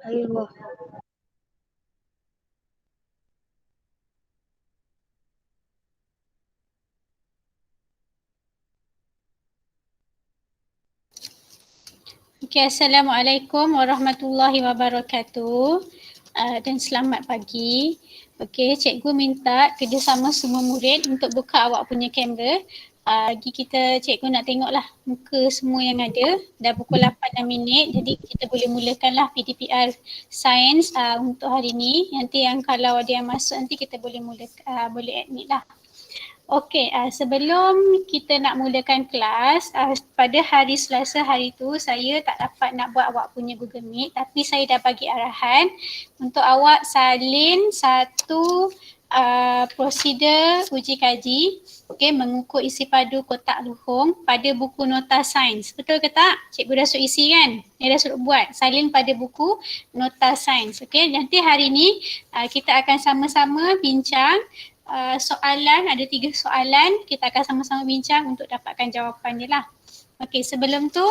أيوة. Okay, Assalamualaikum warahmatullahi wabarakatuh dan selamat pagi. Okay, cikgu minta kerjasama semua murid untuk buka awak punya kamera. Bagi kita, cikgu nak tengoklah muka semua yang ada. Dah pukul 8:06, jadi kita boleh mulakanlah PTPR Sains untuk hari ni. Nanti yang kalau ada yang masuk nanti kita boleh boleh admit lah. Okey, sebelum kita nak mulakan kelas, pada hari Selasa hari tu saya tak dapat nak buat awak punya Google Meet, tapi saya dah bagi arahan untuk awak salin satu prosedur uji kaji, mengukur isi padu kotak luhung pada buku nota sains. Betul ke tak? Cikgu dah suruh isi kan? Dia dah suruh buat. Salin pada buku nota sains. Okey, nanti hari ni kita akan sama-sama bincang soalan, ada 3 soalan, kita akan sama-sama bincang untuk dapatkan jawapannya lah. Okey, sebelum tu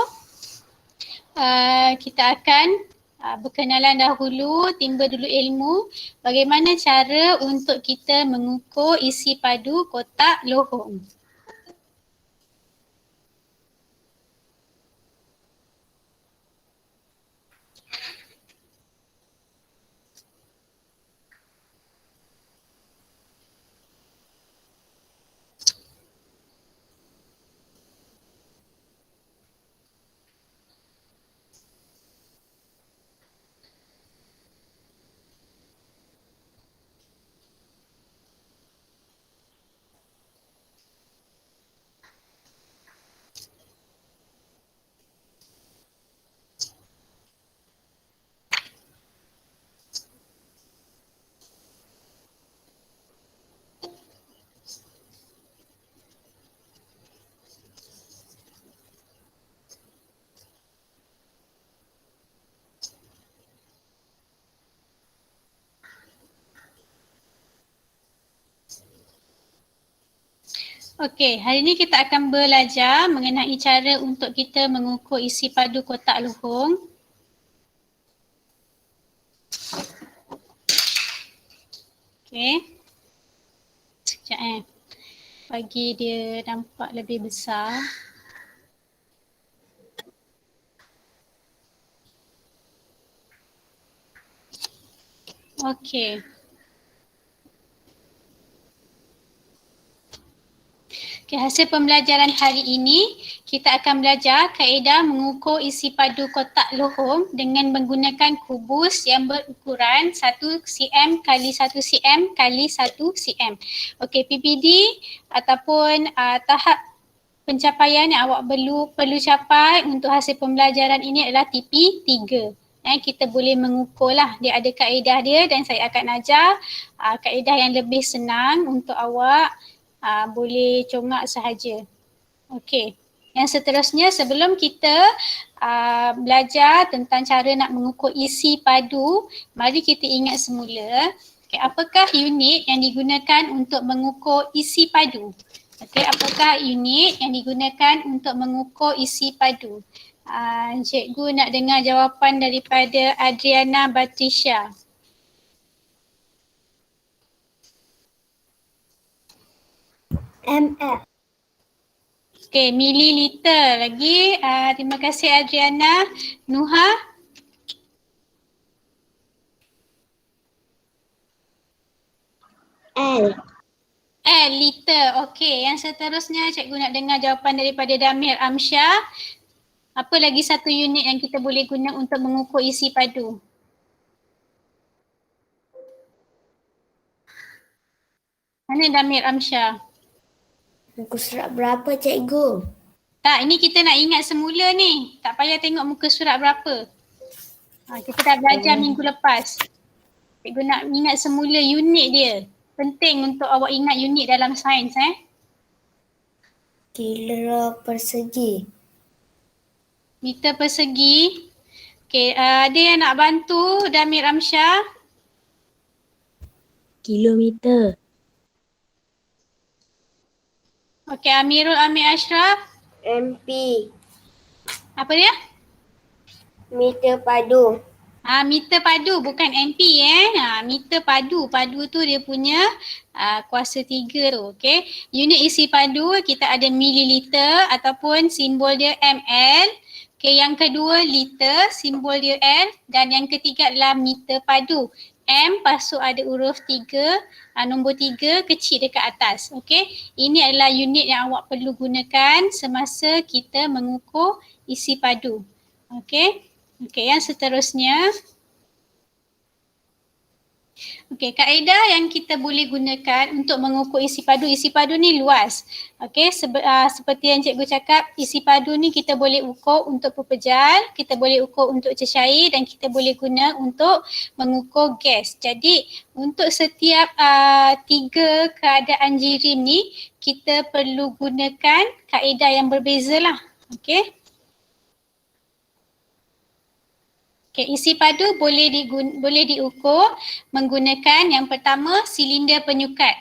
kita akan berkenalan dahulu, timba dulu ilmu bagaimana cara untuk kita mengukur isi padu kotak lohong. Okey, hari ini kita akan belajar mengenai cara untuk kita mengukur isi padu kotak luhung. Okey. Sekejap bagi dia nampak lebih besar. Okey. Okay, hasil pembelajaran hari ini, kita akan belajar kaedah mengukur isi padu kotak lohong dengan menggunakan kubus yang berukuran 1 cm kali 1 cm kali 1 cm. Okey, PPD ataupun tahap pencapaian yang awak perlu capai untuk hasil pembelajaran ini adalah TP3. Kita boleh mengukur lah, dia ada kaedah dia dan saya akan ajar kaedah yang lebih senang untuk awak boleh congak sahaja. Okey. Yang seterusnya sebelum kita belajar tentang cara nak mengukur isi padu, mari kita ingat semula apakah unit yang digunakan untuk mengukur isi padu. Okey, apakah unit yang digunakan untuk mengukur isi padu? Cikgu nak dengar jawapan daripada Adriana Batrisha. MF. Okey, mililiter lagi. Terima kasih Adriana. Nuha? L. L, liter. Okey, yang seterusnya cikgu nak dengar jawapan daripada Damir Amsyah. Apa lagi satu unit yang kita boleh guna untuk mengukur isi padu? Mana Damir Amsyah? Muka surat berapa cikgu? Tak, ini kita nak ingat semula ni. Tak payah tengok muka surat berapa. Kita dah belajar minggu lepas. Cikgu nak ingat semula unit dia. Penting untuk awak ingat unit dalam sains. Kilogram persegi. Meter persegi. Okey, ada yang nak bantu Damir Amsyah? Kilometer. Okey, Amirul Amir Ashraf. MP. Apa dia? Meter padu. Meter padu bukan MP meter padu. Padu tu dia punya kuasa 3 tu. Okay. Unit isi padu kita ada mililiter ataupun simbol dia ml. Okay, yang kedua liter, simbol dia L. Dan yang ketiga adalah meter padu. M pasu ada huruf 3, nombor 3 kecil dekat atas. Okay. Ini adalah unit yang awak perlu gunakan semasa kita mengukur isi padu. Okay. Okay, yang seterusnya. Okey, kaedah yang kita boleh gunakan untuk mengukur isi padu. Isi padu ni luas. Okey, seperti yang cikgu cakap, isi padu ni kita boleh ukur untuk pepejal, kita boleh ukur untuk cecair dan kita boleh guna untuk mengukur gas. Jadi, untuk setiap 3 keadaan jirim ni, kita perlu gunakan kaedah yang berbeza lah. Okey. Okay, isi padu boleh diukur menggunakan yang pertama silinder penyukat.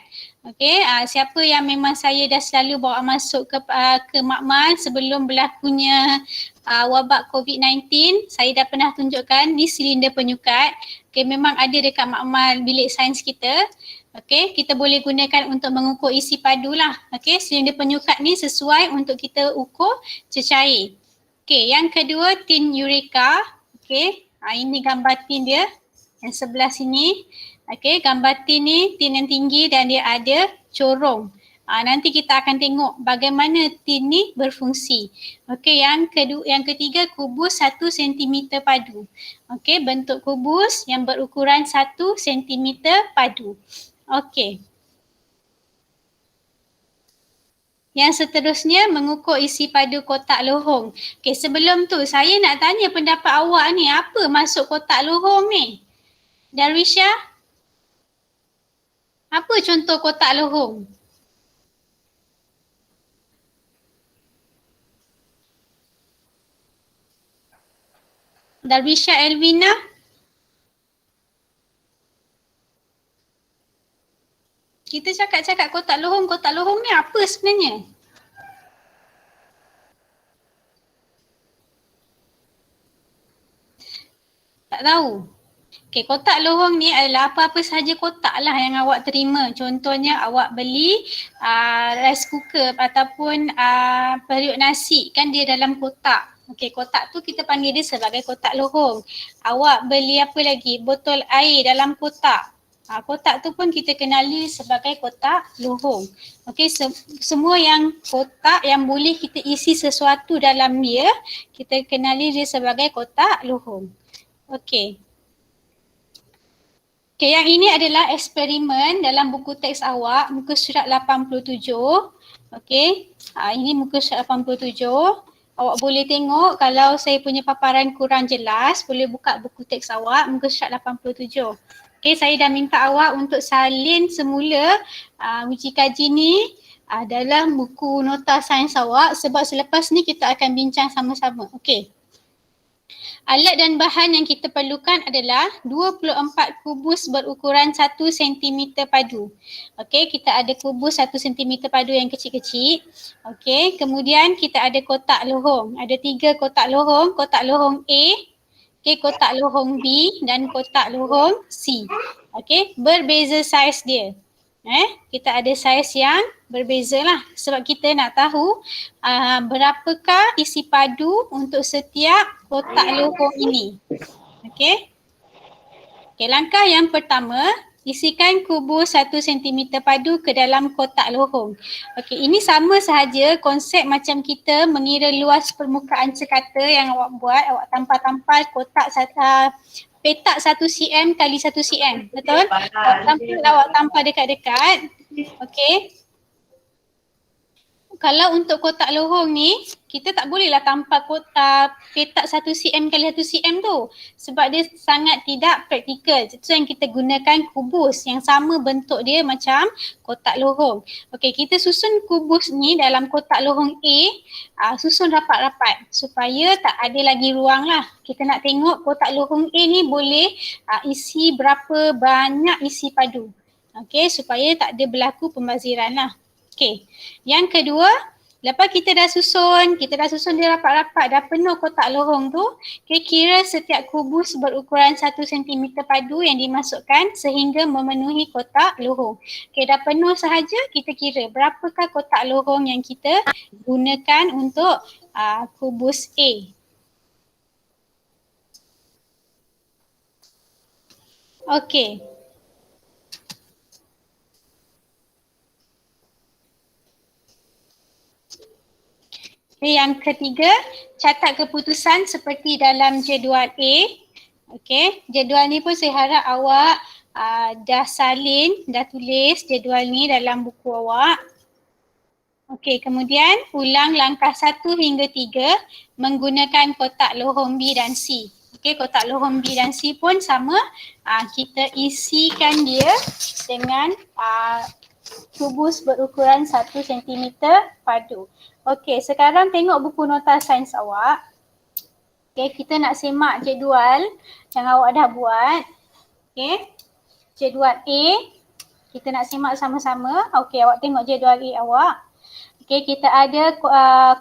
Okey, siapa yang memang saya dah selalu bawa masuk ke makmal sebelum berlakunya wabak COVID-19, saya dah pernah tunjukkan ni silinder penyukat. Okey, memang ada dekat makmal bilik sains kita. Okey, kita boleh gunakan untuk mengukur isi padu lah. Okey, silinder penyukat ni sesuai untuk kita ukur cecair. Okey, yang kedua tin Eureka. Okey, ini gambar tin dia yang sebelah sini. Okey, gambar tin ni tin yang tinggi dan dia ada corong. Nanti kita akan tengok bagaimana tin ni berfungsi. Okey, yang ketiga kubus 1 cm padu. Okey, bentuk kubus yang berukuran 1 cm padu. Okey. Yang seterusnya mengukur isi padu kotak lohong. Okey, sebelum tu saya nak tanya pendapat awak ni, apa masuk kotak lohong ni? Darwisha? Apa contoh kotak lohong? Darwisha Elvina? Kita cakap-cakap kotak lohong ni apa sebenarnya? Tak tahu. Okey, kotak lohong ni adalah apa-apa sahaja kotak lah yang awak terima. Contohnya awak beli rice cooker ataupun periuk nasi, kan dia dalam kotak. Okey, kotak tu kita panggil dia sebagai kotak lohong. Awak beli apa lagi? Botol air dalam kotak. Kotak tu pun kita kenali sebagai kotak lohong. Okey, semua yang kotak yang boleh kita isi sesuatu dalam dia, kita kenali dia sebagai kotak lohong. Okey. Okey, yang ini adalah eksperimen dalam buku teks awak, muka surat 87. Okey, ini muka surat 87. Awak boleh tengok kalau saya punya paparan kurang jelas, boleh buka buku teks awak, muka surat 87. Okey, saya dah minta awak untuk salin semula uji kaji ni dalam buku nota sains awak sebab selepas ni kita akan bincang sama-sama. Okey. Alat dan bahan yang kita perlukan adalah 24 kubus berukuran 1 cm padu. Okey, kita ada kubus 1 cm padu yang kecil-kecil. Okey, kemudian kita ada kotak lohong. Ada 3 kotak lohong A, okey, kotak lohong B dan kotak lohong C. Okey, berbeza saiz dia. Kita ada saiz yang berbeza lah sebab kita nak tahu berapakah isi padu untuk setiap kotak lohong ini. Okey. Okey, langkah yang pertama, isikan kubus 1 cm padu ke dalam kotak lohong. Okey, ini sama sahaja konsep macam kita mengira luas permukaan sekata yang awak buat, awak tampal-tampal kotak petak 1 cm kali 1 cm. Betul? Awak tampal dekat-dekat. Okey. Kalau untuk kotak lohong ni, kita tak bolehlah tampal kotak petak 1 cm kali 1 cm tu. Sebab dia sangat tidak praktikal. Itu yang kita gunakan kubus yang sama bentuk dia macam kotak lohong. Okey, kita susun kubus ni dalam kotak lohong A, susun rapat-rapat supaya tak ada lagi ruang lah. Kita nak tengok kotak lohong A ni boleh isi berapa banyak isi padu. Okey, supaya tak ada berlaku pembaziran lah. Okey, yang kedua, Lepas kita dah susun dia rapat-rapat, dah penuh kotak lohong tu. Okay, kira setiap kubus berukuran 1 cm padu yang dimasukkan sehingga memenuhi kotak lohong. Okay, dah penuh sahaja, kita kira berapakah kotak lohong yang kita gunakan untuk kubus A. Okay. Yang ketiga, catat keputusan seperti dalam jadual A. Okey, jadual ni pun saya harap awak dah salin, dah tulis jadual ni dalam buku awak. Okey, kemudian ulang langkah 1 hingga 3 menggunakan kotak lohong B dan C. Okey, kotak lohong B dan C pun sama, kita isikan dia dengan kubus berukuran 1 cm padu. Okey, sekarang tengok buku nota sains awak. Okey, kita nak semak jadual yang awak dah buat. Okey, jadual A. Kita nak semak sama-sama. Okey, awak tengok jadual A awak. Okey, kita ada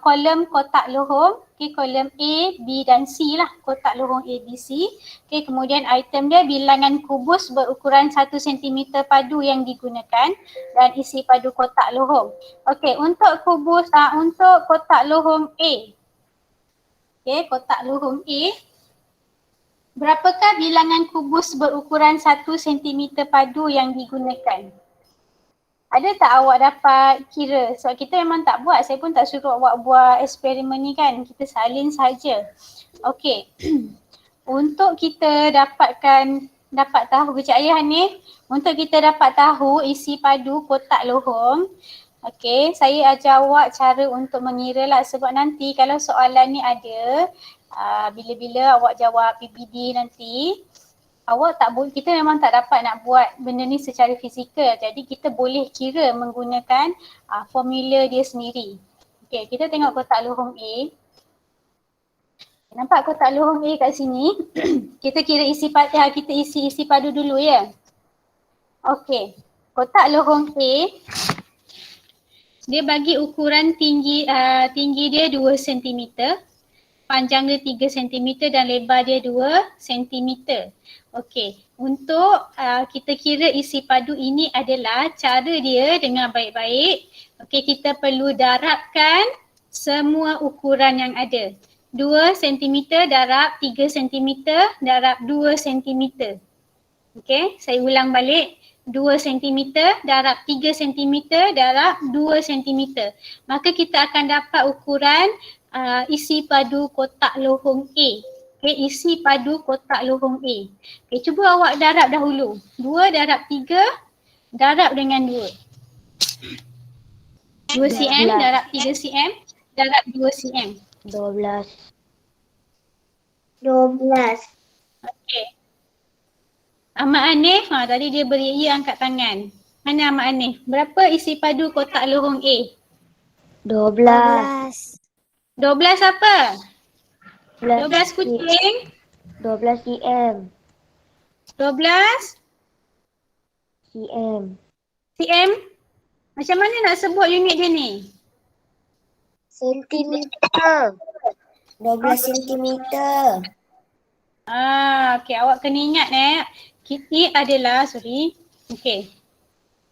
kolom kotak lohong. Okey, kolom A, B dan C lah. Kotak lohong A, B, C. Okey, kemudian item dia bilangan kubus berukuran 1 cm padu yang digunakan dan isi padu kotak lohong. Okey, untuk untuk kotak lohong A. Okey, kotak lohong A. Berapakah bilangan kubus berukuran 1 cm padu yang digunakan? Ada tak awak dapat kira? Sebab kita memang tak buat, saya pun tak suruh awak buat eksperimen ni kan. Kita salin saja. Okey. Untuk kita dapat tahu kejayaan ni, untuk kita dapat tahu isi padu kotak lohong, okey, saya ajar awak cara untuk mengira lah. Sebab nanti kalau soalan ni ada, bila-bila awak jawab PPD nanti, awak tak boleh, kita memang tak dapat nak buat benda ni secara fizikal. Jadi kita boleh kira menggunakan formula dia sendiri. Okey, kita tengok kotak lohong A. Nampak kotak lohong A kat sini? Kita kira isi padu dulu ya. Okey, kotak lohong A dia bagi ukuran tinggi dia 2 cm, panjang dia 3 cm dan lebar dia 2 cm. Okey, untuk kita kira isi padu ini adalah cara dia dengan baik-baik. Okey, kita perlu darabkan semua ukuran yang ada. 2 cm darab 3 cm darab 2 cm. Okey, saya ulang balik. 2 cm darab 3 cm darab 2 cm. Maka kita akan dapat ukuran isi padu kotak lohong A. Okay, isi padu kotak lohong A. Okay, cuba awak darab dahulu. 2 darab 3 darab dengan 2. 2 cm darab 3 cm darab 2 cm. 12. Okay. Ahmad Hanif, tadi dia beri ya angkat tangan. Mana Ahmad Hanif? Berapa isi padu kotak lohong A? 12. 12 apa? 12 kucing. 12 cm. 12 cm. cm. Macam mana nak sebut unit dia ni? Sentimeter. 12 sentimeter. Okey, awak kena ingat Ini adalah, okey.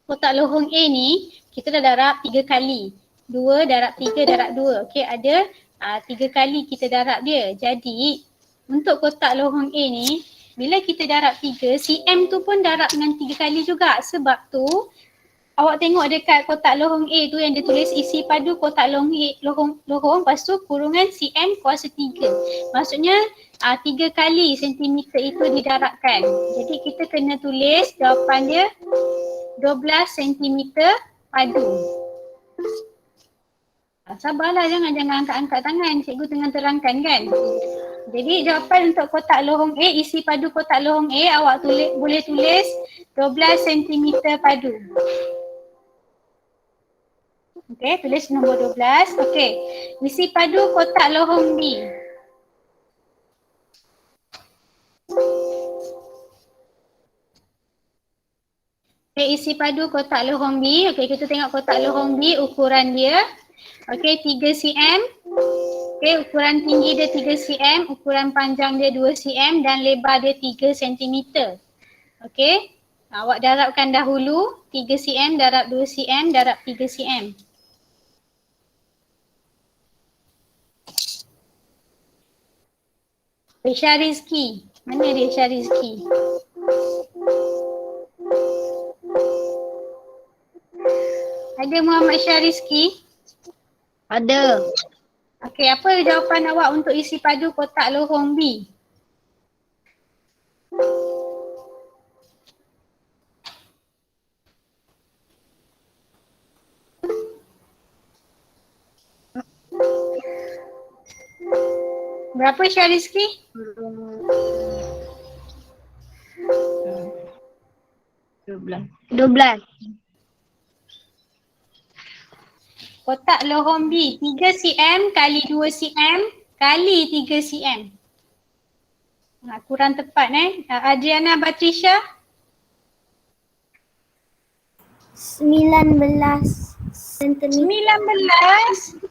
Kotak lohong A ni kita dah darab 3 kali. 2 darab 3 darab 2. Okey, ada 3 kali kita darab dia. Jadi untuk kotak lohong A ni, bila kita darab 3, cm tu pun darab dengan 3 kali juga. Sebab tu awak tengok dekat kotak lohong A tu yang dia tulis isi padu kotak lohong lepas tu kurungan cm kuasa 3. Maksudnya 3 kali sentimeter itu didarabkan. Jadi kita kena tulis jawapan dia 12 cm padu. Sabarlah, jangan angkat-angkat tangan. Cikgu tengah terangkan kan. Jadi jawapan untuk kotak lohong A, isi padu kotak lohong A, awak boleh tulis 12 cm padu. Okey, tulis nombor 12. Okey, isi padu kotak lohong B. Okey, isi padu kotak lohong B. Okey, kita tengok kotak lohong B, ukuran dia Okey, 3 cm. Okey, ukuran tinggi dia 3 cm, ukuran panjang dia 2 cm dan lebar dia 3 cm. Okey. Awak darabkan dahulu 3 cm darab 2 cm darab 3 cm. Risha Rizki. Mana Risha Rizki? Ada Muhammad Syah Rizki? Ada. Okey, apa jawapan awak untuk isi padu kotak lohong B? Berapa Syah Rizki? 12. Kotak lohong B 3 cm kali 2 cm kali 3 cm. Kurang tepat Adriana Batrisha? 19 cm. 19.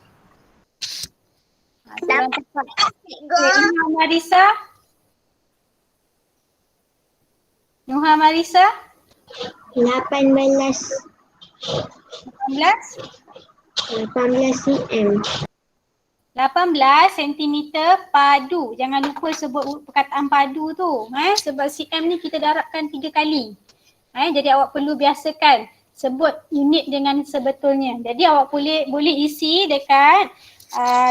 Kurang tepat. Okay, Nuha Marisa? Nuha Marisa? 18. 18? cm. 18 cm padu. Jangan lupa sebut perkataan padu tu. Sebab cm ni kita darabkan 3 kali. Jadi awak perlu biasakan sebut unit dengan sebetulnya. Jadi awak boleh isi dekat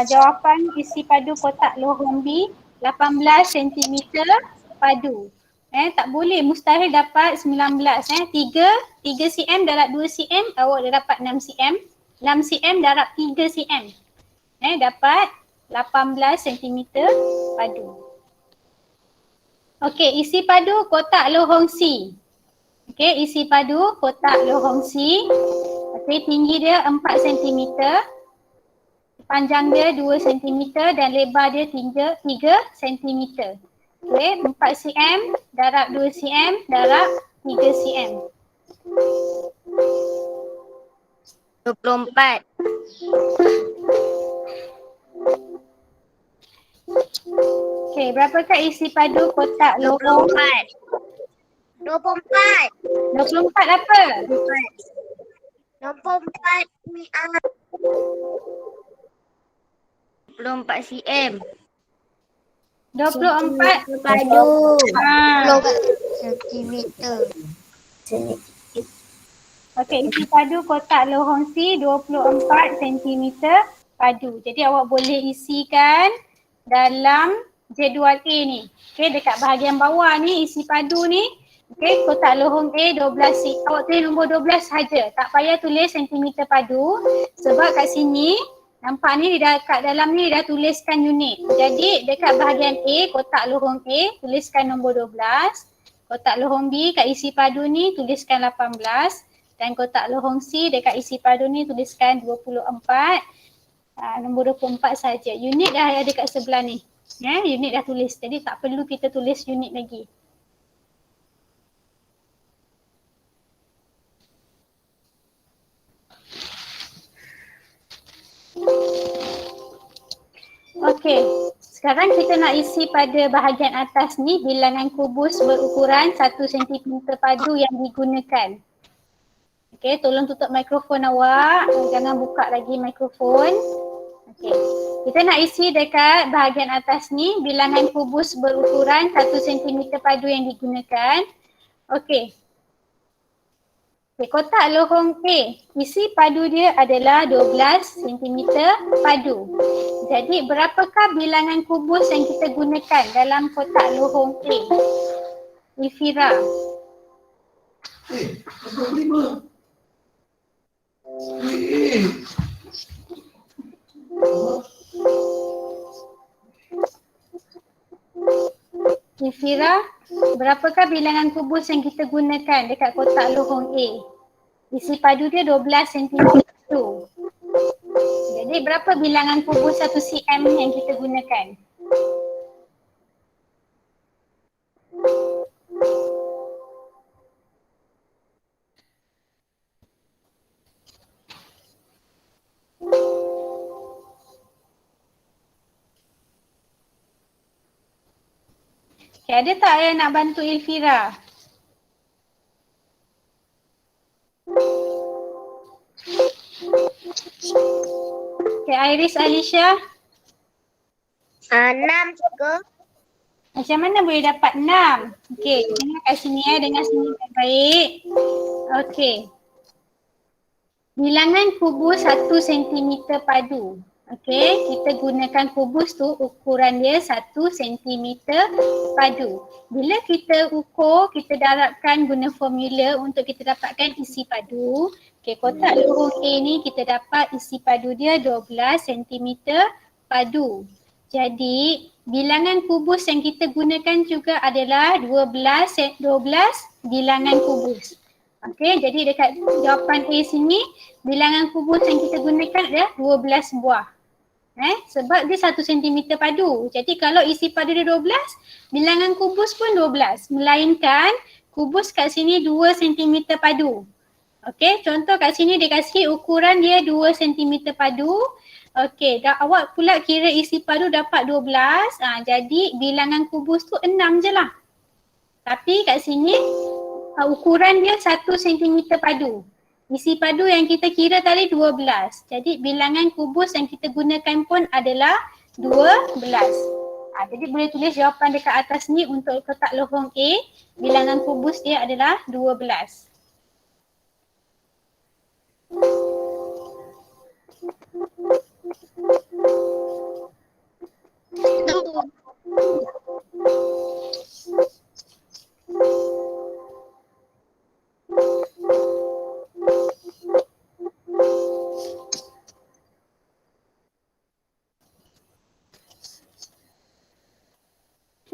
jawapan isi padu kotak lohong B 18 cm padu. Tak boleh, mustahil dapat 19. 3 cm darab 2 cm awak dah dapat 6 cm. 6 cm darab 3 cm. Dapat 18 cm padu. Okey, isi padu kotak lohong C. Okey, isi padu kotak lohong C. Okey, tinggi dia 4 cm. Panjang dia 2 cm dan lebar dia 3 cm. Okey, 4 cm darab 2 cm darab 3 cm. 24. Okey, berapakah isi padu kotak lohong? 24. 24 apa? 24 cm. 24 Padu. Ah. Centimeter. Okey, isi padu kotak lohong C 24 cm padu. Jadi awak boleh isikan dalam jadual A ni. Okey, dekat bahagian bawah ni isi padu ni. Okey, kotak lohong A 12 C. Awak tulis nombor 12 saja. Tak payah tulis sentimeter padu sebab kat sini nampak ni kat dalam ni dah tuliskan unit. Jadi dekat bahagian A, kotak lohong A tuliskan nombor 12. Kotak lohong B kat isi padu ni tuliskan 18. Dan kotak lohong C dekat isi padu ni tuliskan 24. Nombor 24 saja. Unit dah ada kat sebelah ni. Unit dah tulis. Jadi tak perlu kita tulis unit lagi. Okey. Sekarang kita nak isi pada bahagian atas ni bilangan kubus berukuran 1 cm padu yang digunakan. Okey, tolong tutup mikrofon awak. Jangan buka lagi mikrofon. Okey. Kita nak isi dekat bahagian atas ni bilangan kubus berukuran 1 cm padu yang digunakan. Okey. Kotak lohong A. Isi padu dia adalah 12 cm padu. Jadi berapakah bilangan kubus yang kita gunakan dalam kotak lohong A? Ifira. Ifira, berapakah bilangan kubus yang kita gunakan dekat kotak lohong A? Isi padu dia 12 cm tu. Jadi berapa bilangan kubus 1 cm yang kita gunakan? Okay, ada tak yang nak bantu Ilfira? Okay, Iris Alicia. 6 ke? Macam mana boleh dapat 6? Okay, dengar kat sini dengar sini baik-baik. Okay. Bilangan kubus 1 cm padu. Okay, kita gunakan kubus tu ukuran dia 1 cm padu. Bila kita ukur, kita darabkan guna formula untuk kita dapatkan isi padu. Okay, kotak lorong A ni kita dapat isi padu dia 12 cm padu. Jadi, bilangan kubus yang kita gunakan juga adalah 12 bilangan kubus. Okey, jadi dekat jawapan A sini, bilangan kubus yang kita gunakan adalah 12 buah. Sebab dia 1 cm padu. Jadi kalau isi padu dia 12, bilangan kubus pun 12. Melainkan kubus kat sini 2 cm padu. Okey, contoh kat sini dia kasih ukuran dia 2 cm padu. Okey, awak pula kira isi padu dapat 12. Jadi bilangan kubus tu 6 je lah. Tapi kat sini ukuran dia 1 cm padu. Isi padu yang kita kira tadi 12. Jadi bilangan kubus yang kita gunakan pun adalah 12. Jadi boleh tulis jawapan dekat atas ni untuk kotak lorong A. Bilangan kubus dia adalah 12.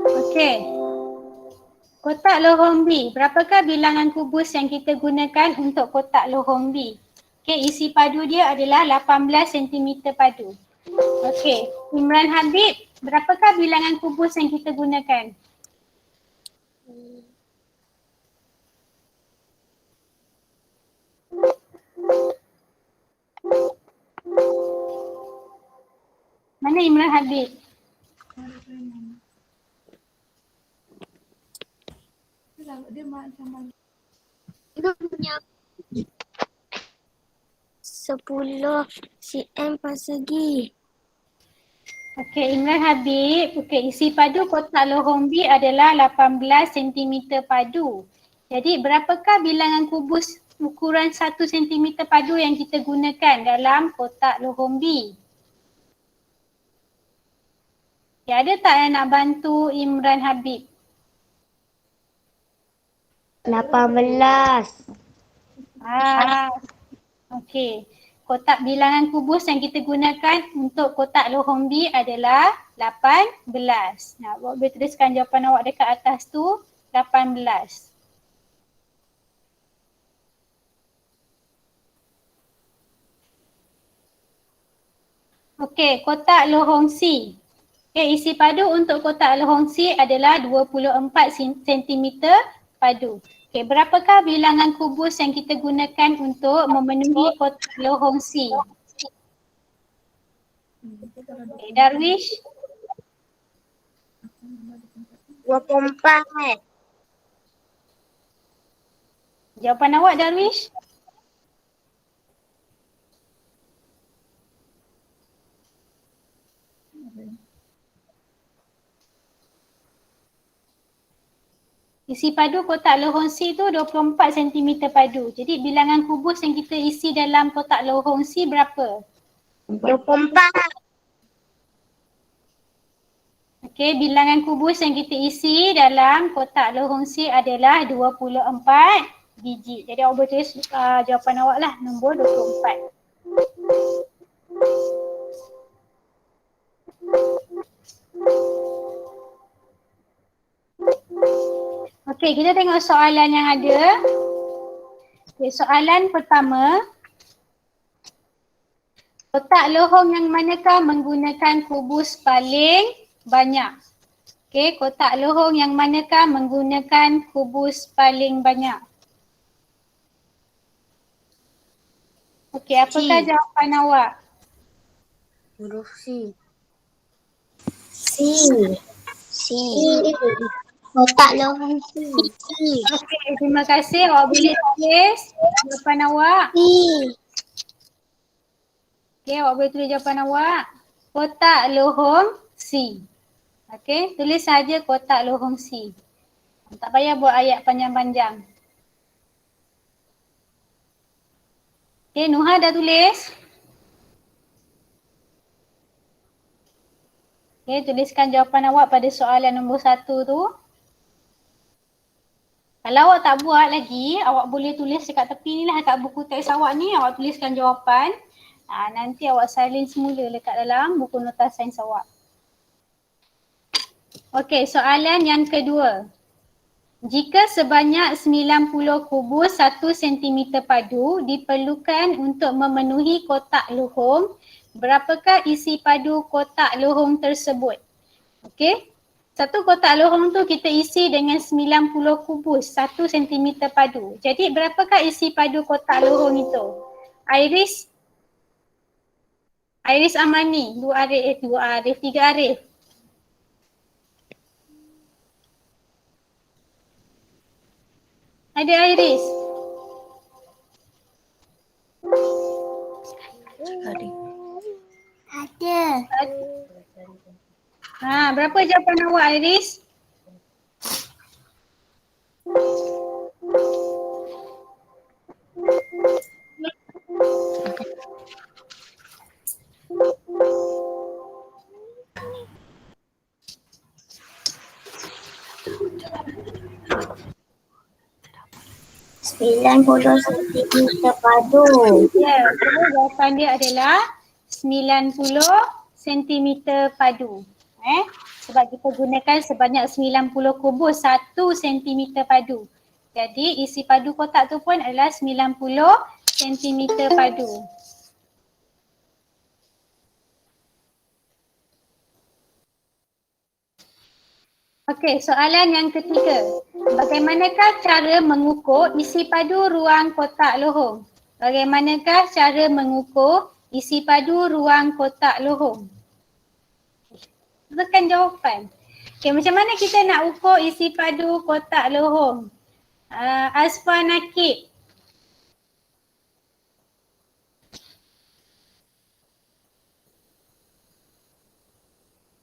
Okey. Kotak lorong B. Berapakah bilangan kubus yang kita gunakan untuk kotak lorong B? Okey, isi padu dia adalah 18 cm padu. Okey, Imran Habib, berapakah bilangan kubus yang kita gunakan? Mana Imran Habib? Dia punya 10 cm persegi. Okey, Imran Habib. Okey, isi padu kotak lorong B adalah 18 cm padu. Jadi berapakah bilangan kubus ukuran 1 cm padu yang kita gunakan dalam kotak lorong B? Okay, ada tak yang nak bantu Imran Habib? 18. Okey. Kotak bilangan kubus yang kita gunakan untuk kotak lorong B adalah 18. Awak boleh tuliskan jawapan awak dekat atas tu, 18. Okey, kotak lorong C. Okey, isi padu untuk kotak lorong C adalah 24 cm padu. Okey, berapakah bilangan kubus yang kita gunakan untuk memenuhi kotak lorong C? Okay, Darwish? 24. Jawapan awak, Darwish? Isi padu kotak lorong C tu 24 cm padu. Jadi bilangan kubus yang kita isi dalam kotak lorong C berapa? 24. Okey, bilangan kubus yang kita isi dalam kotak lorong C adalah 24 biji. Jadi awak boleh tulis jawapan awak lah, nombor 24. Okey, kita tengok soalan yang ada. Okay, soalan pertama. Kotak lorong yang manakah menggunakan kubus paling banyak? Okey, kotak lorong yang manakah menggunakan kubus paling banyak? Okey, apakah C. jawapan awak? Huruf C. C. C. Kotak lohong C. Okey, terima kasih. Awak boleh tulis jawapan awak. C. Okey, awak boleh tulis jawapan awak. Kotak lohong C. Okey, tulis saja kotak lohong C. Tak payah buat ayat panjang-panjang. Okey, Nuha dah tulis? Okey, tuliskan jawapan awak pada soalan nombor 1 tu. Kalau awak tak buat lagi, awak boleh tulis dekat tepi ni lah, dekat buku teks awak ni, awak tuliskan jawapan. Nanti awak salin semula dekat dalam buku nota sains awak. Okey, soalan yang kedua. Jika sebanyak 90 kubus 1 cm padu diperlukan untuk memenuhi kotak lohong, berapakah isi padu kotak lohong tersebut? Okey. Satu kotak lohong tu kita isi dengan 90 kubus 1 cm padu. Jadi berapakah isi padu kotak lohong itu? Iris Amani, 2 Arif, 3 Arif. Ada Iris? Ada. Berapa jawapan awak Iris? Sembilan puluh sentimeter padu. Ya, so jawapan dia adalah 90 cm padu. Sebab kita gunakan sebanyak 90 kubus 1 cm padu. Jadi isi padu kotak tu pun adalah 90 cm padu. Okey, soalan yang ketiga. Bagaimanakah cara mengukur isi padu ruang kotak lohong? Bagaimanakah cara mengukur isi padu ruang kotak lohong? Tekan jawapan. Okey, macam mana kita nak ukur isi padu kotak lohong? Asfa Nakib.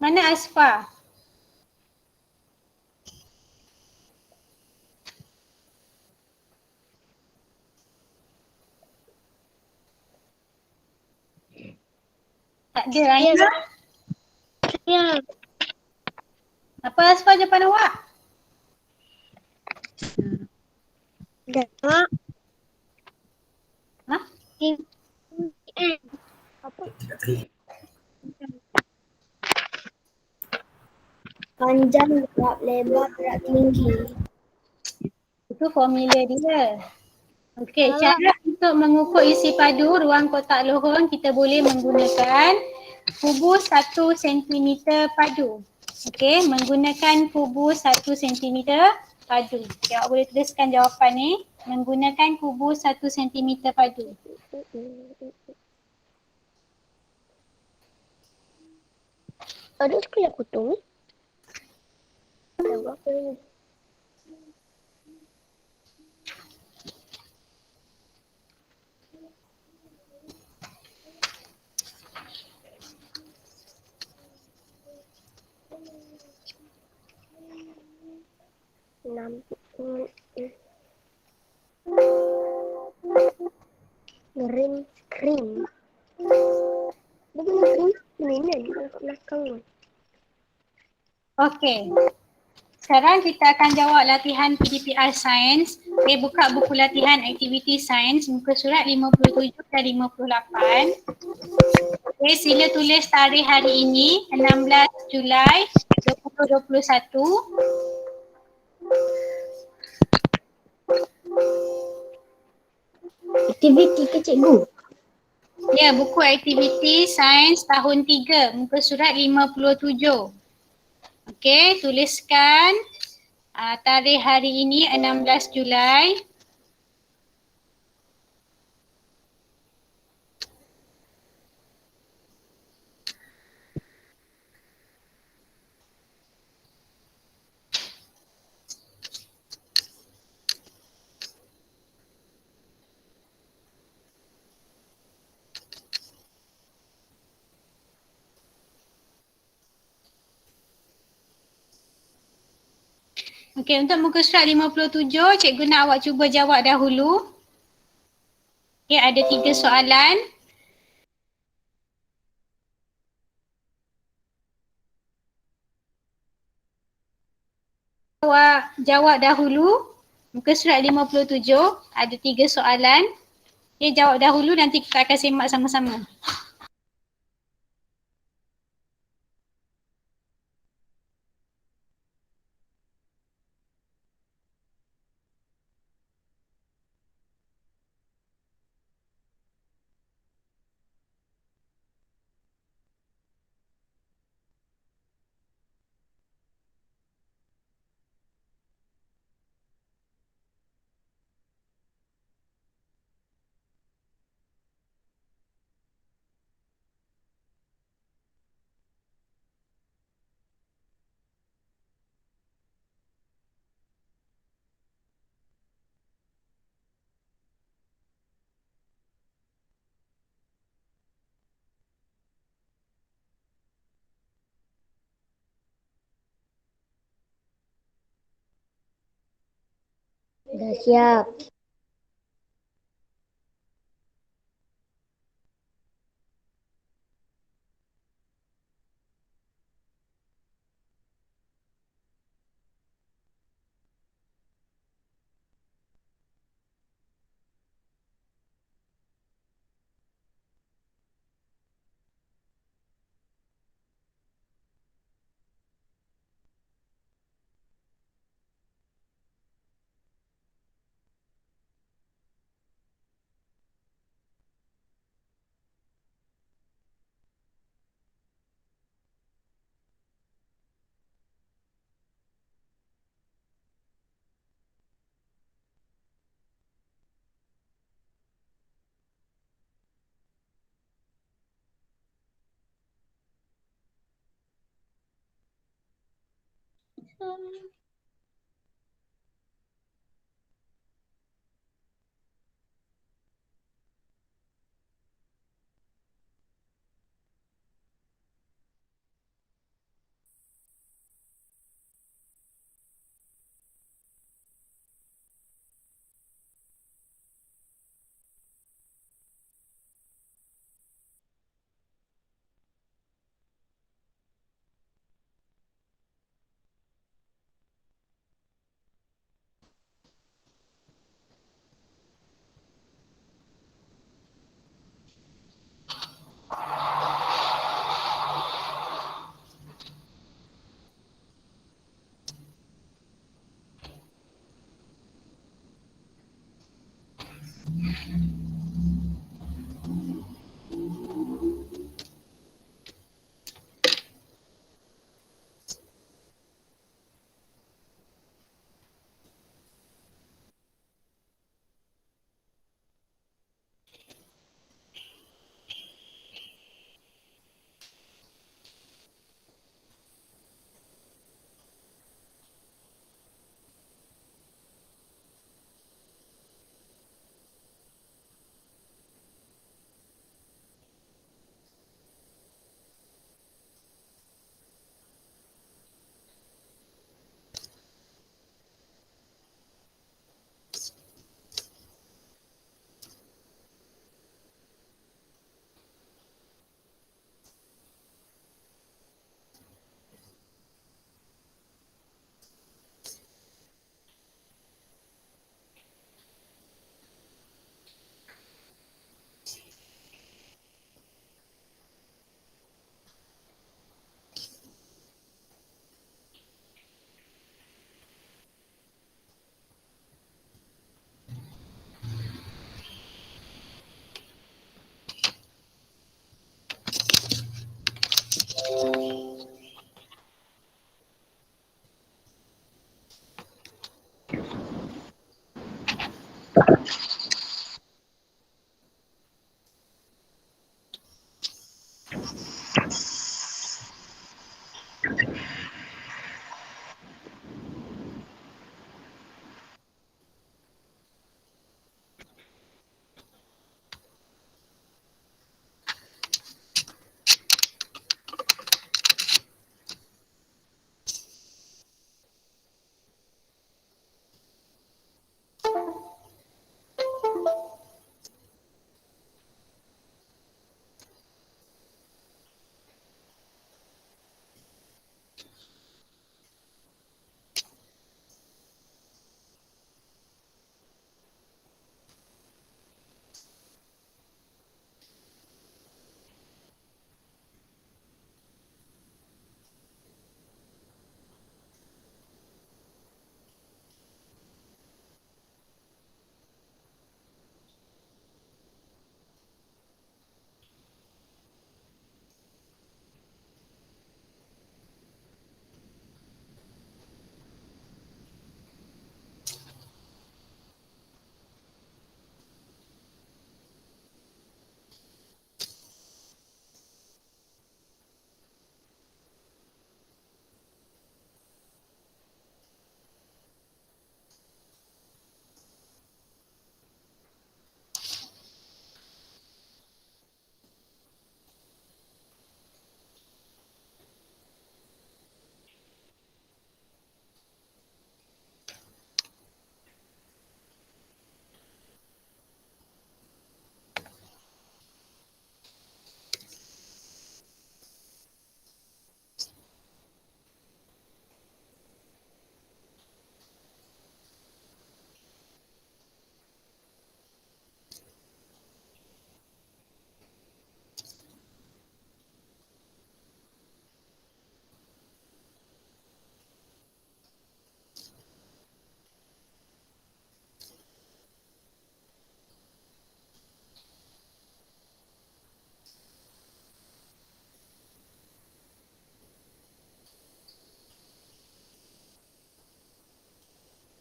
Mana Asfa? Tak ada Aina? Ya. Apa Asfa jawapan awak? Dah. Ha? Apa? Panjang, berat, lebar, berat, tinggi. Itu formula dia. Okey, cara untuk mengukur isi padu ruang kotak lohong kita boleh menggunakan kubus 1 cm padu. Okey, menggunakan kubus 1 cm padu. Okay, awak boleh tuliskan jawapan ni. Menggunakan kubus 1 cm padu. Ada sekolah kutung? Green screen. Dia green screen kan kat belakang. Okey. Sekarang kita akan jawab latihan PDPR Science. Okay, buka buku latihan aktiviti sains muka surat 57 dan 58. Okay, sila tulis tarikh hari ini 16 Julai 2021. Aktiviti ke cikgu? Ya, buku aktiviti sains tahun 3 muka surat 57. Okey, tuliskan tarikh hari ini 16 Julai. Okey, untuk muka surat 57, cikgu nak awak cuba jawab dahulu. Okey, ada 3 soalan. Awak jawab dahulu. Muka surat 57, ada 3 soalan. Okey, jawab dahulu, nanti kita akan semak sama-sama. Dah siap.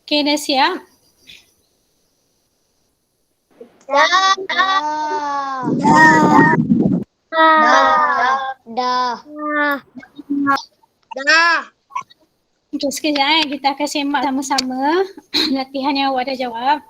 Okay, dah siap? Dah. Okay, sekejap kita akan semak sama-sama latihan yang awak dah jawab.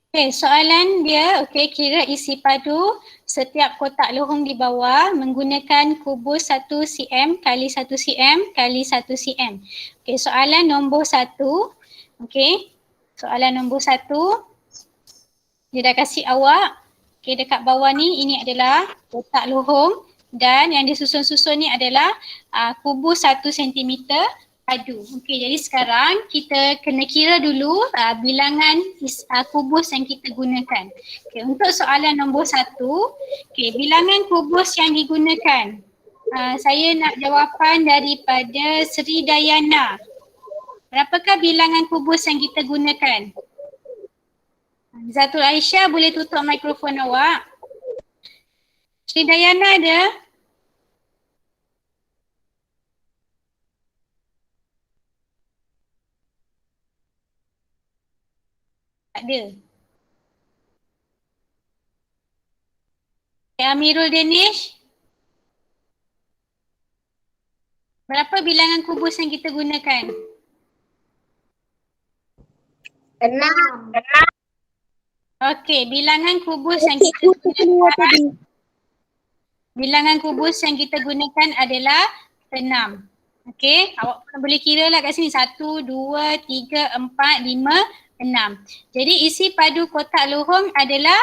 Okay, soalan dia, kira isi padu setiap kotak lohong di bawah menggunakan kubus 1 cm kali 1 cm kali 1 cm. Okay, soalan nombor 1. Soalan nombor 1. Dia dah kasih awak. Dekat bawah ni, ini adalah kotak lohong dan yang disusun-susun ni adalah kubus 1 cm padu. Jadi sekarang kita kena kira dulu bilangan kubus yang kita gunakan. Untuk soalan nombor 1, bilangan kubus yang digunakan. Saya nak jawapan daripada Sri Dayana. Berapakah bilangan kubus yang kita gunakan? Zatul Aisyah, boleh tutup mikrofon awak. Sri Dayana ada? Tak ada. Amirul Danish? Berapa bilangan kubus yang kita gunakan? 6. Okey, bilangan kubus yang kita gunakan. Bilangan kubus yang kita gunakan adalah 6. Okey, awak boleh kira lah kat sini. 1, 2, 3, 4, 5, 6. Jadi isi padu kotak lohong adalah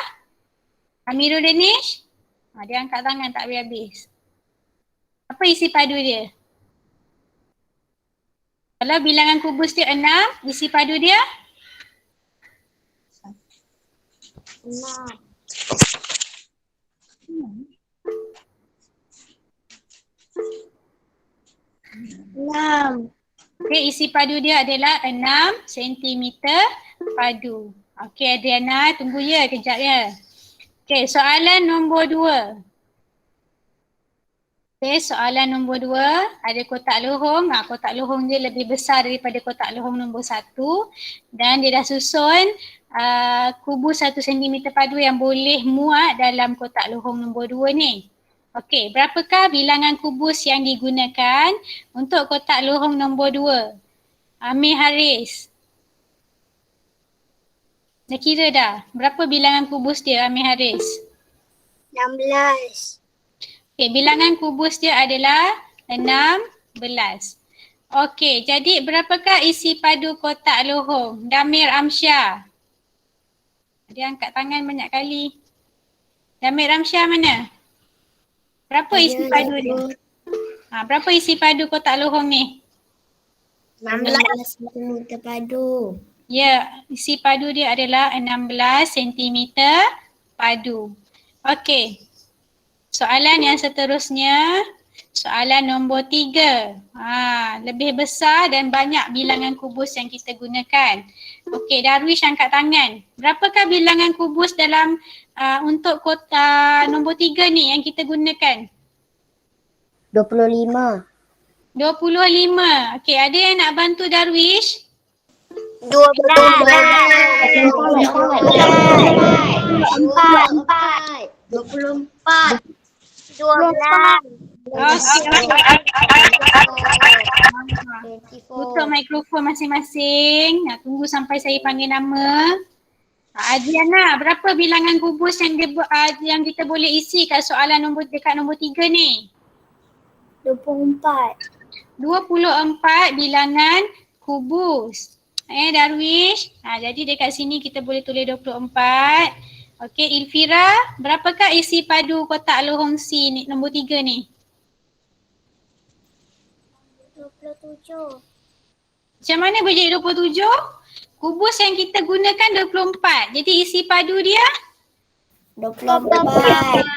Amirul Danish? Dia angkat tangan tak habis-habis. Apa isi padu dia? Kalau bilangan kubus dia 6, isi padu dia? 6. Okey, isi padu dia adalah 6 cm padu. Okey Adriana, tunggu ya kejap ya. Okey, soalan nombor 2. Okey, soalan nombor 2, ada kotak lohong. Kotak lohong dia lebih besar daripada kotak lohong nombor 1 dan dia dah susun kubus 1 cm padu yang boleh muat dalam kotak lohong nombor 2 ni. Okey, berapakah bilangan kubus yang digunakan untuk kotak lohong nombor 2? Amir Haris. Dah kira dah? Berapa bilangan kubus dia Amir Haris? 16. Okey, bilangan kubus dia adalah 16. Okey, jadi berapakah isi padu kotak lohong? Damir Amsyah. Dia angkat tangan banyak kali. Damir Amsyah mana? Berapa isi padu dia? Berapa isi padu kotak lohong ni? 16 cm padu. Ya, isi padu dia adalah 16 cm padu. Okey. Soalan yang seterusnya, soalan nombor 3. Lebih besar dan banyak bilangan kubus yang kita gunakan. Okey, Darwish angkat tangan. Berapakah bilangan kubus dalam untuk kotak nombor 3 ni yang kita gunakan? 25. 25. Okey, ada yang nak bantu Darwish? 12. 24. 12. Tutup mikrofon masing-masing. Tunggu sampai saya panggil nama. Adriana, berapa bilangan kubus yang kita boleh isi kat soalan dekat nombor 3 ni? 24. 24 bilangan kubus. Darwish. Jadi dekat sini kita boleh tulis 24. Okey, Ilfira, berapakah isi padu kotak lohong C ni, nombor 3 ni? 27. Macam mana boleh jadi 27? Kubus yang kita gunakan 24. Jadi isi padu dia 24.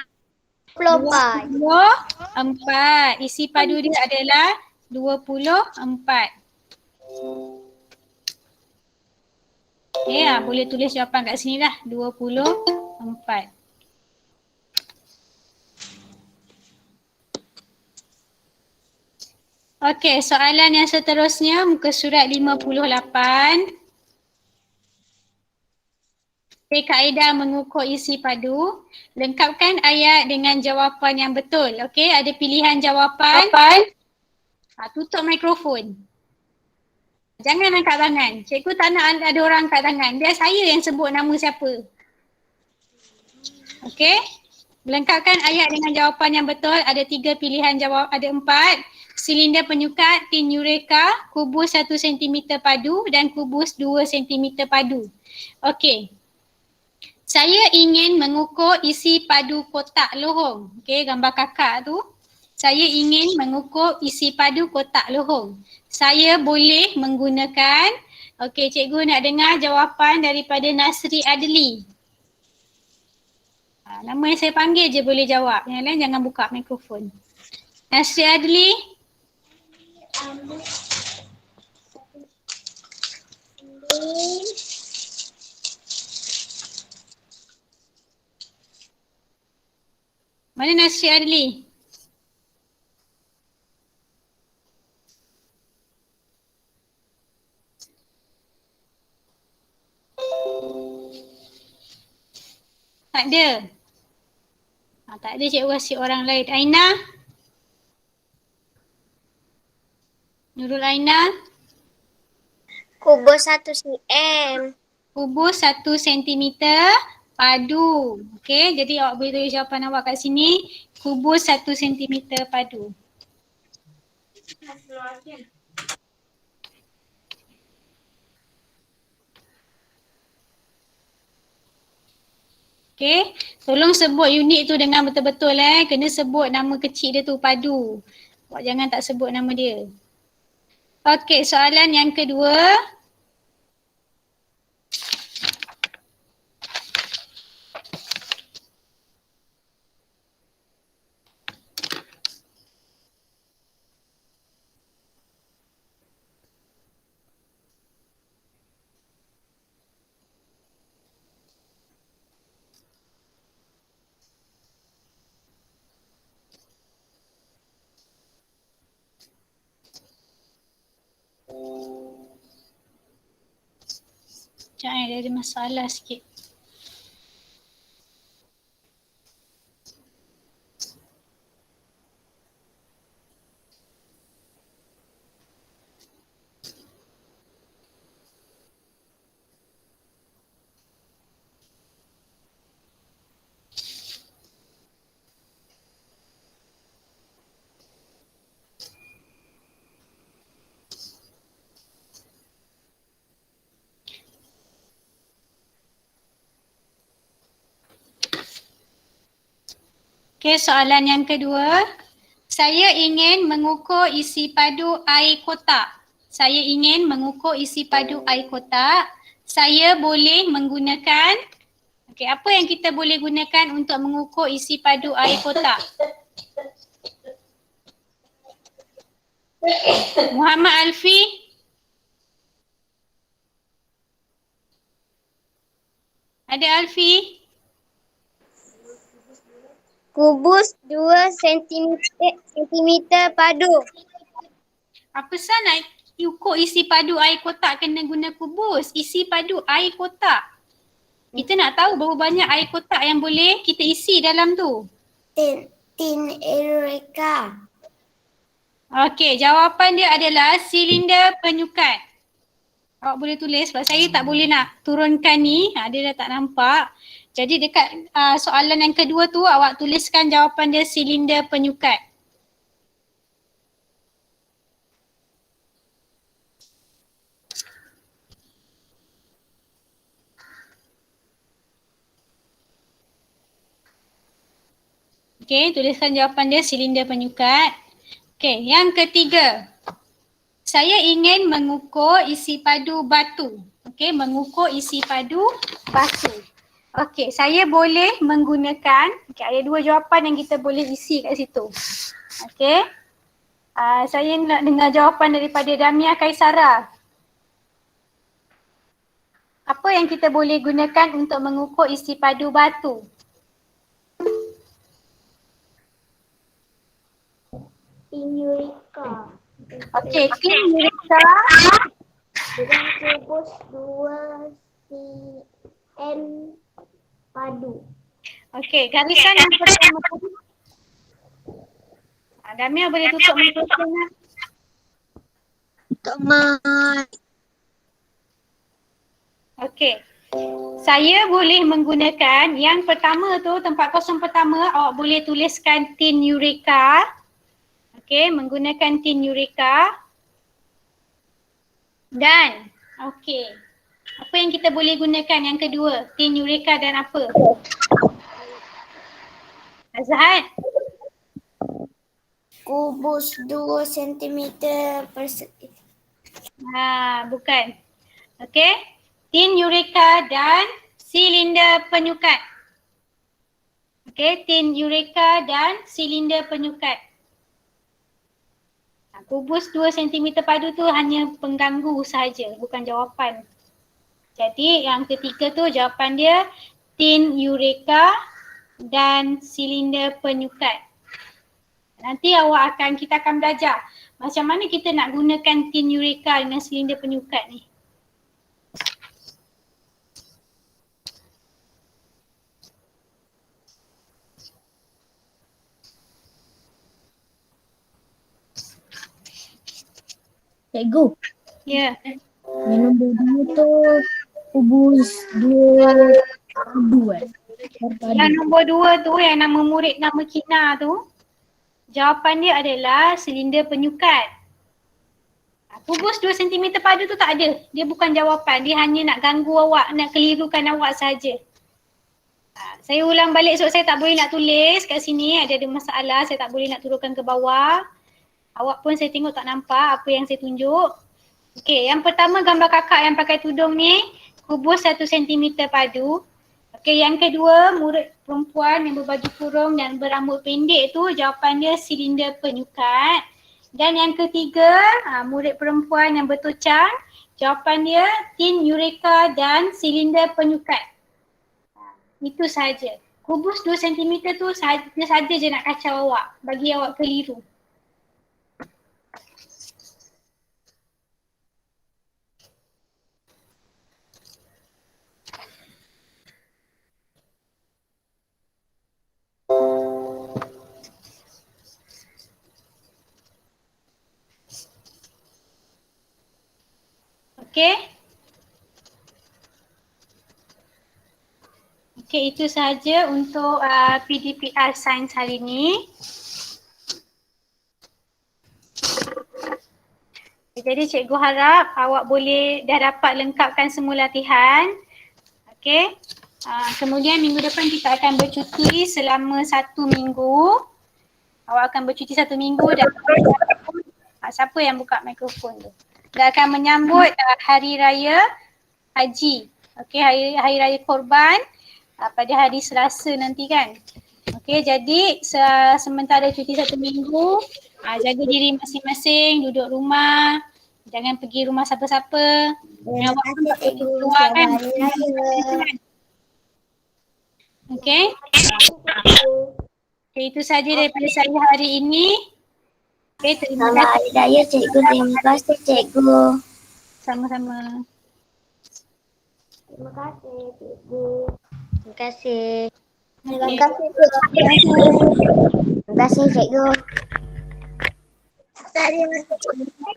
24. Isi padu dia adalah 24. Boleh tulis jawapan kat sini lah. 24. Okey, soalan yang seterusnya muka surat 58. Kaedah mengukur isi padu. Lengkapkan ayat dengan jawapan yang betul. Okey, ada pilihan jawapan. Tutup mikrofon. Jangan angkat tangan. Cikgu tak nak ada orang angkat tangan. Biar saya yang sebut nama siapa. Okey. Lengkapkan ayat dengan jawapan yang betul. Ada 3 pilihan jawab. Ada 4. Silinder penyukat, tin Eureka, kubus 1 cm padu dan kubus 2 cm padu. Okey. Saya ingin mengukur isi padu kotak lohong. Okey, gambar kakak tu. Saya ingin mengukur isi padu kotak lohong. Saya boleh menggunakan, okey, cikgu nak dengar jawapan daripada Nasri Adli. Nama yang saya panggil je boleh jawab. Yang lain jangan buka mikrofon. Nasri Adli. Mana Nasri Adli? Tak ada. Tak ada, cikgu kasih orang lain. Aina? Nurul Aina? Kubus 1 cm. Kubus 1 cm padu. Okey, jadi awak boleh tulis jawapan awak kat sini. Kubus 1 cm padu. Okey, tolong sebut unit tu dengan betul-betul kena sebut nama kecil dia tu padu. Awak jangan tak sebut nama dia. Okey, soalan yang kedua. Sekejap dia ada masalah sikit. Okey, soalan yang kedua. Saya ingin mengukur isi padu air kotak. Saya ingin mengukur isi padu air kotak. Saya boleh menggunakan, okey, apa yang kita boleh gunakan untuk mengukur isi padu air kotak? Muhammad Alfi? Ada Alfi? Kubus 2 cm padu. Apa sah nak ukur isi padu air kotak kena guna kubus? Isi padu air kotak. Kita nak tahu berapa banyak air kotak yang boleh kita isi dalam tu. Tin Eureka. Okey, jawapan dia adalah silinder penyukat. Awak boleh tulis sebab saya tak boleh nak turunkan ni. Dia dah tak nampak. Jadi dekat soalan yang kedua tu awak tuliskan jawapan dia silinder penyukat. Okey, tuliskan jawapan dia silinder penyukat. Okey, yang ketiga. Saya ingin mengukur isi padu batu. Okey, mengukur isi padu batu. Okey, saya boleh menggunakan, ada dua jawapan yang kita boleh isi kat situ. Okey. Saya nak dengar jawapan daripada Damia Kaisara. Apa yang kita boleh gunakan untuk mengukur isi padu batu? Tin Eureka. Okey, tin Eureka Dengan kubus 2 cm padu. Okey, garisan yang pertama. Damia boleh tutup mikrofonnya. Okey. Saya boleh menggunakan yang pertama tu, tempat kosong pertama, awak boleh tuliskan tin Eureka. Okey, menggunakan tin Eureka. Dan, okey. Apa yang kita boleh gunakan yang kedua? Tin Eureka dan apa? Azhar? Kubus 2 cm persegi. Bukan. Okey. Tin Eureka dan silinder penyukat. Okey, tin Eureka dan silinder penyukat. Kubus 2 cm padu tu hanya pengganggu sahaja, bukan jawapan. Jadi yang ketiga tu jawapan dia tin Eureka dan silinder penyukat. Nanti kita akan belajar macam mana kita nak gunakan tin Eureka dengan silinder penyukat ni. Cikgu, Ya. yang nombor 2 tu kubus 2 padu Yang nombor 2 tu yang nama murid nama Kina tu, jawapan dia adalah silinder penyukat. Kubus 2 cm padu tu tak ada. Dia bukan jawapan. Dia hanya nak ganggu awak, nak kelirukan awak saja. Saya ulang balik sebab saya tak boleh nak tulis kat sini. Ada masalah, saya tak boleh nak turunkan ke bawah. Awak pun saya tengok tak nampak apa yang saya tunjuk. Okey, yang pertama gambar kakak yang pakai tudung ni, kubus 1 cm padu. Okey, yang kedua murid perempuan yang berbaju kurung dan berambut pendek tu, jawapan dia silinder penyukat. Dan yang ketiga, murid perempuan yang bertocang, jawapan dia tin Eureka dan silinder penyukat. Itu sahaja. Kubus 2 cm tu sahaja je nak kacau awak, bagi awak keliru. Okey. Okey, itu sahaja untuk PDPR Sains hari ini. Jadi cikgu harap awak boleh dah dapat lengkapkan semua latihan. Okey. Kemudian minggu depan kita akan bercuti selama 1 minggu. Awak akan bercuti 1 minggu dan siapa yang buka mikrofon tu? Dan akan menyambut Hari Raya Haji. Okey, Hari Raya Korban pada hari Selasa nanti kan. Okey, jadi sementara cuti 1 minggu, jaga diri masing-masing, duduk rumah, jangan pergi rumah siapa-siapa. Awak pun tak pergi keluar kan. Okey. Okey, itu saja daripada saya hari ini. Okey, terima Selamat kasih. Hari Raya cikgu. Terima kasih cikgu. Sama-sama. Terima kasih cikgu. Terima kasih. Terima Okey. kasih cikgu. Terima kasih cikgu.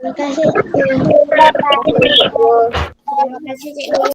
Terima kasih cikgu. Terima kasih cikgu.